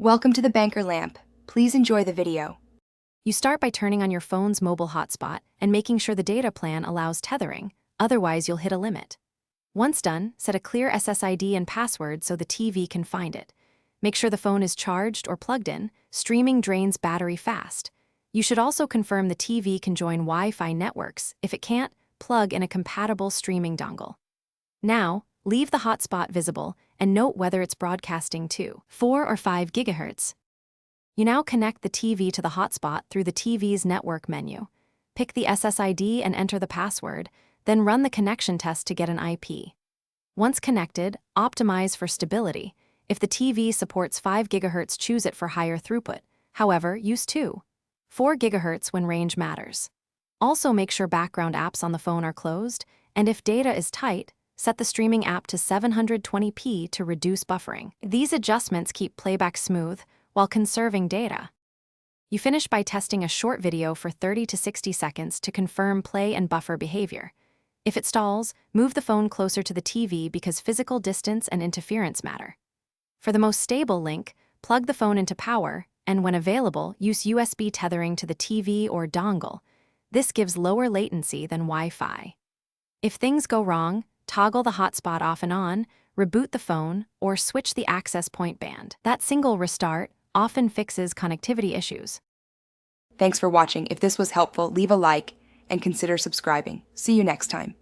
Welcome to the Banker Lamp. Please enjoy the video. You start by turning on your phone's mobile hotspot and making sure the data plan allows tethering, otherwise you'll hit a limit. Once done, set a clear SSID and password so the TV can find it. Make sure the phone is charged or plugged in. Streaming drains battery fast. You should also confirm the TV can join Wi-Fi networks. If it can't, plug in a compatible streaming dongle. Now, leave the hotspot visible and note whether it's broadcasting to 4 or 5 GHz. You now connect the TV to the hotspot through the TV's network menu. Pick the SSID and enter the password, then run the connection test to get an IP. Once connected, optimize for stability. If the TV supports 5 GHz, choose it for higher throughput. However, use 4 GHz when range matters. Also make sure background apps on the phone are closed, and if data is tight, set the streaming app to 720p to reduce buffering. These adjustments keep playback smooth while conserving data. You finish by testing a short video for 30 to 60 seconds to confirm play and buffer behavior. If it stalls, move the phone closer to the TV because physical distance and interference matter. For the most stable link, plug the phone into power, and when available, use USB tethering to the TV or dongle. This gives lower latency than Wi-Fi. If things go wrong, toggle the hotspot off and on, reboot the phone, or switch the access point band. That single restart often fixes connectivity issues. Thanks for watching. If this was helpful, leave a like and consider subscribing. See you next time.